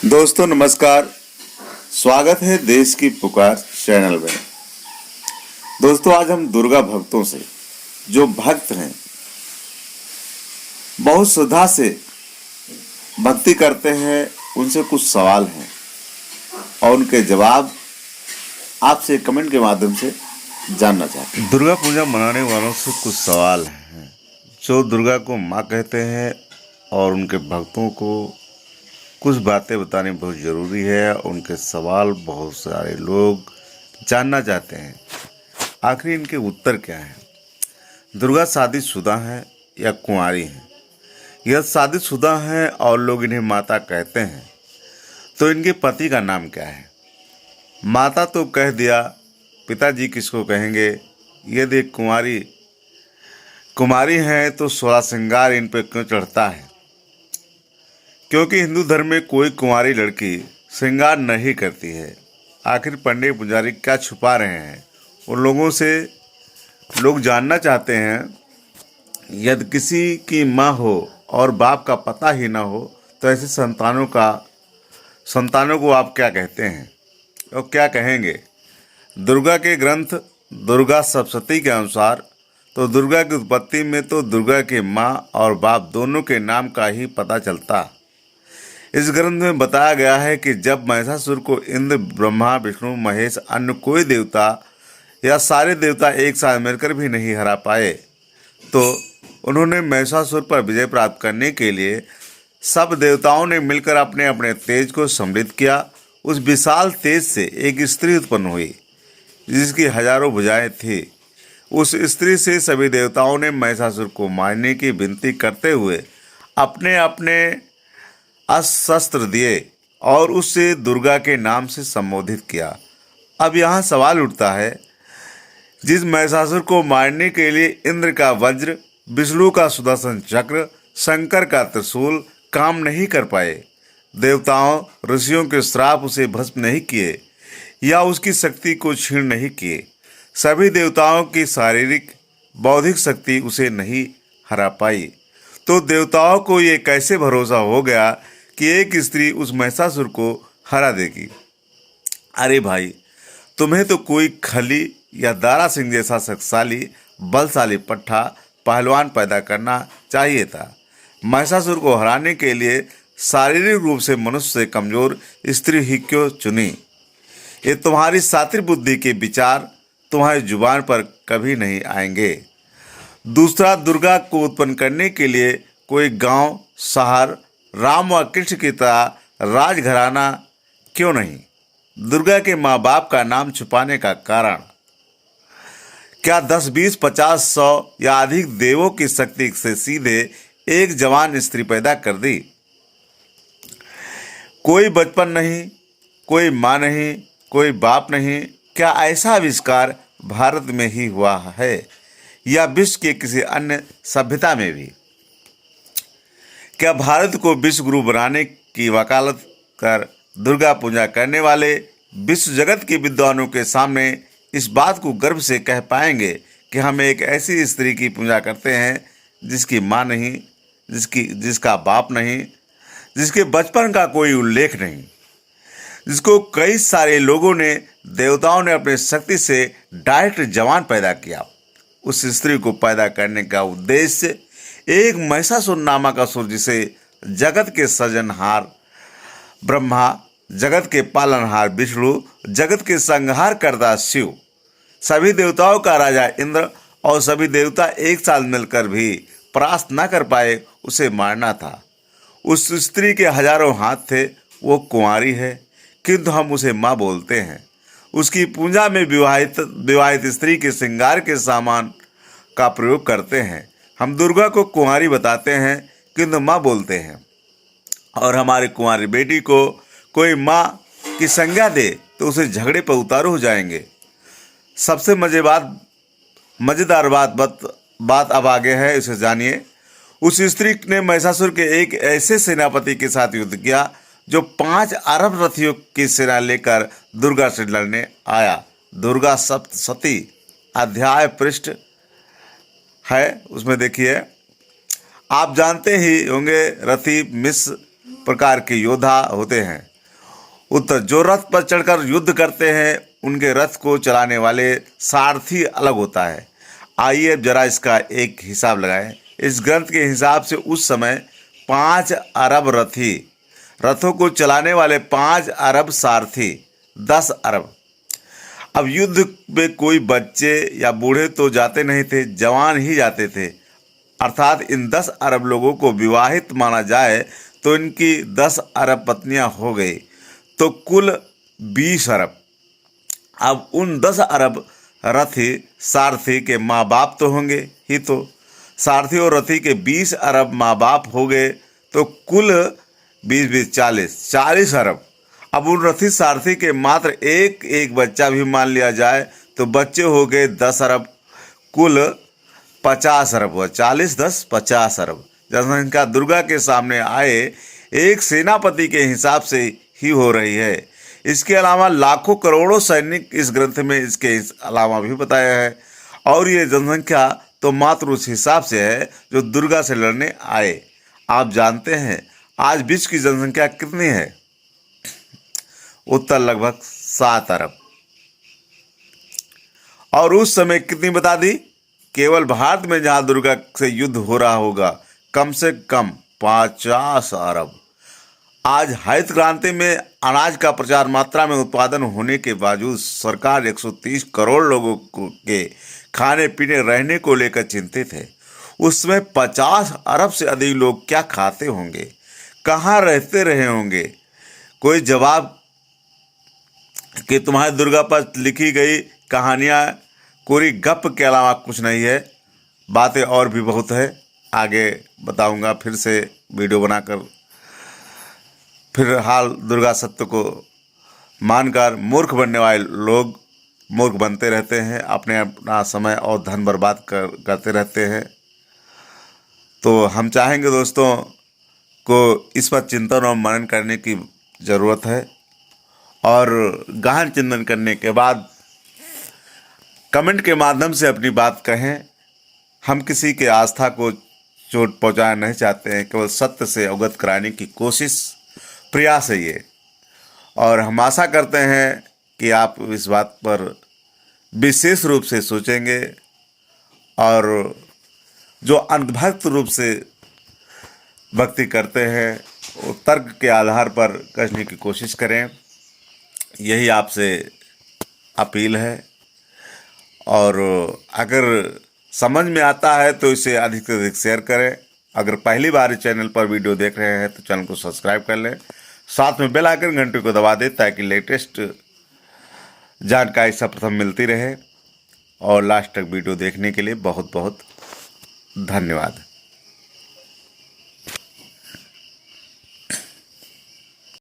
दोस्तों नमस्कार। स्वागत है देश की पुकार चैनल में। दोस्तों आज हम दुर्गा भक्तों से, जो भक्त हैं, बहुत श्रद्धा से भक्ति करते हैं, उनसे कुछ सवाल हैं और उनके जवाब आपसे कमेंट के माध्यम से जानना चाहते हैं। दुर्गा पूजा मनाने वालों से कुछ सवाल हैं जो दुर्गा को माँ कहते हैं और उनके भक्तों को कुछ बातें बतानी बहुत ज़रूरी है। उनके सवाल बहुत सारे लोग जानना चाहते हैं, आखिर इनके उत्तर क्या हैं। दुर्गा शादीशुदा हैं या कुंवारी हैं? यह शादीशुदा हैं और लोग इन्हें माता कहते हैं, तो इनके पति का नाम क्या है? माता तो कह दिया, पिताजी किसको कहेंगे? यदि कुमारी हैं तो सोलह श्रृंगार इन पर क्यों चढ़ता है? क्योंकि हिंदू धर्म में कोई कुंवारी लड़की श्रृंगार नहीं करती है। आखिर पंडित पुजारी क्या छुपा रहे हैं? उन लोगों से लोग जानना चाहते हैं। यदि किसी की माँ हो और बाप का पता ही ना हो तो ऐसे संतानों को आप क्या कहते हैं और क्या कहेंगे? दुर्गा के ग्रंथ दुर्गा सप्तशती के अनुसार तो दुर्गा की उत्पत्ति में तो दुर्गा के माँ और बाप दोनों के नाम का ही पता चलता। इस ग्रंथ में बताया गया है कि जब महिषासुर को इंद्र, ब्रह्मा, विष्णु, महेश, अन्य कोई देवता या सारे देवता एक साथ मिलकर भी नहीं हरा पाए, तो उन्होंने महिषासुर पर विजय प्राप्त करने के लिए सब देवताओं ने मिलकर अपने अपने तेज को समृद्ध किया। उस विशाल तेज से एक स्त्री उत्पन्न हुई जिसकी हजारों भुजाएं थी। उस स्त्री से सभी देवताओं ने महिषासुर को मारने की विनती करते हुए अपने अपने अस्त्र दिए और उससे दुर्गा के नाम से संबोधित किया। अब यहाँ सवाल उठता है, जिस महिषासुर को मारने के लिए इंद्र का वज्र, विष्णु का सुदर्शन चक्र, शंकर का त्रिशूल काम नहीं कर पाए, देवताओं ऋषियों के श्राप उसे भस्म नहीं किए या उसकी शक्ति को क्षीण नहीं किए, सभी देवताओं की शारीरिक बौद्धिक शक्ति उसे नहीं हरा पाई, तो देवताओं को ये कैसे भरोसा हो गया कि एक स्त्री उस महिषासुर को हरा देगी? अरे भाई, तुम्हें तो कोई खली या दारा सिंह जैसा शक्तिशाली बलशाली पट्टा पहलवान पैदा करना चाहिए था। महिषासुर को हराने के लिए शारीरिक रूप से मनुष्य से कमजोर स्त्री ही क्यों चुनी? ये तुम्हारी सातिर बुद्धि के विचार तुम्हारी जुबान पर कभी नहीं आएंगे। दूसरा, दुर्गा को उत्पन्न करने के लिए कोई गांव, शहर, राम व कृष्ण की तरह राजघराना क्यों नहीं? दुर्गा के माँ बाप का नाम छुपाने का कारण क्या 10, 20, 50, 100 या अधिक देवों की शक्ति से सीधे एक जवान स्त्री पैदा कर दी? कोई बचपन नहीं, कोई माँ नहीं, कोई बाप नहीं। क्या ऐसा आविष्कार भारत में ही हुआ है या विश्व के किसी अन्य सभ्यता में भी? क्या भारत को विश्व गुरु बनाने की वकालत कर दुर्गा पूजा करने वाले विश्व जगत के विद्वानों के सामने इस बात को गर्व से कह पाएंगे कि हम एक ऐसी स्त्री की पूजा करते हैं जिसकी माँ नहीं, जिसका बाप नहीं, जिसके बचपन का कोई उल्लेख नहीं, जिसको कई सारे लोगों ने, देवताओं ने अपने शक्ति से डायरेक्ट जवान पैदा किया? उस स्त्री को पैदा करने का उद्देश्य एक महिषासुर नामक असुर, जिसे जगत के सृजनहार ब्रह्मा, जगत के पालनहार विष्णु, जगत के संहार करता शिव, सभी देवताओं का राजा इंद्र और सभी देवता एक साथ मिलकर भी परास्त न कर पाए, उसे मारना था। उस स्त्री के हजारों हाथ थे। वो कुंवारी है किंतु हम उसे माँ बोलते हैं। उसकी पूजा में विवाहित स्त्री के श्रृंगार के सामान का प्रयोग करते हैं। हम दुर्गा को कुंवारी बताते हैं किंतु माँ बोलते हैं। और हमारी कुंवारी बेटी को कोई माँ की संज्ञा दे तो उसे झगड़े पर उतारू हो जाएंगे। सबसे मजेदार बात अब आगे है, इसे जानिए। उस स्त्री ने महिषासुर के एक ऐसे सेनापति के साथ युद्ध किया जो 5 अरब रथियों की सेना लेकर दुर्गा से लड़ने आया। दुर्गा सप्तशती अध्याय पृष्ठ है, उसमें देखिए। आप जानते ही होंगे रथी मिस प्रकार के योद्धा होते हैं। उत्तर, जो रथ पर चढ़कर युद्ध करते हैं उनके रथ को चलाने वाले सारथी अलग होता है। आइए अब जरा इसका एक हिसाब लगाएं। इस ग्रंथ के हिसाब से उस समय 5 अरब रथी, रथों को चलाने वाले 5 अरब सारथी, 10 अरब। अब युद्ध में कोई बच्चे या बूढ़े तो जाते नहीं थे, जवान ही जाते थे। अर्थात इन 10 अरब लोगों को विवाहित माना जाए तो इनकी 10 अरब पत्नियां हो गई, तो कुल 20 अरब। अब उन 10 अरब रथी सारथी के माँ बाप तो होंगे ही, तो सारथी और रथी के 20 अरब माँ बाप हो गए, तो कुल 20 40 अरब। अब उन रथी सारथी के मात्र एक एक बच्चा भी मान लिया जाए तो बच्चे हो गए 10 अरब, कुल 50 अरब हुआ। 40 10 50 अरब जनसंख्या दुर्गा के सामने आए एक सेनापति के हिसाब से ही हो रही है। इसके अलावा लाखों करोड़ों सैनिक इस ग्रंथ में इसके अलावा भी बताया है, और ये जनसंख्या तो मात्र उस हिसाब से है जो दुर्गा से लड़ने आए। आप जानते हैं आज विश्व की जनसंख्या कितनी है? उत्तर, लगभग 7 अरब। और उस समय कितनी बता दी? केवल भारत में जहां दुर्गा से युद्ध हो रहा होगा कम से कम 50 अरब। आज हरित क्रांति में अनाज का प्रचार मात्रा में उत्पादन होने के बावजूद सरकार 130 करोड़ लोगों के खाने पीने रहने को लेकर चिंतित है। उसमें 50 अरब से अधिक लोग क्या खाते होंगे, कहाँ रहते रहे होंगे? कोई जवाब कि तुम्हारे दुर्गा पर लिखी गई कहानियाँ कोरी गप के अलावा कुछ नहीं है। बातें और भी बहुत है, आगे बताऊंगा फिर से वीडियो बनाकर। फिलहाल दुर्गा सत्य को मानकर मूर्ख बनने वाले लोग मूर्ख बनते रहते हैं, अपना समय और धन बर्बाद करते रहते हैं। तो हम चाहेंगे दोस्तों को इस पर चिंतन और मनन करने की ज़रूरत है, और गहन चिंतन करने के बाद कमेंट के माध्यम से अपनी बात कहें। हम किसी के आस्था को चोट पहुंचाना नहीं चाहते हैं, केवल सत्य से अवगत कराने की कोशिश प्रयास है ये। और हम आशा करते हैं कि आप इस बात पर विशेष रूप से सोचेंगे और जो अंधभक्त रूप से भक्ति करते हैं वो तर्क के आधार पर करने की कोशिश करें, यही आपसे अपील है। और अगर समझ में आता है तो इसे अधिक से अधिक शेयर करें। अगर पहली बार इस चैनल पर वीडियो देख रहे हैं तो चैनल को सब्सक्राइब कर लें, साथ में बेल आइकन घंटे को दबा दें ताकि लेटेस्ट जानकारी सर्वप्रथम मिलती रहे। और लास्ट तक वीडियो देखने के लिए बहुत बहुत धन्यवाद।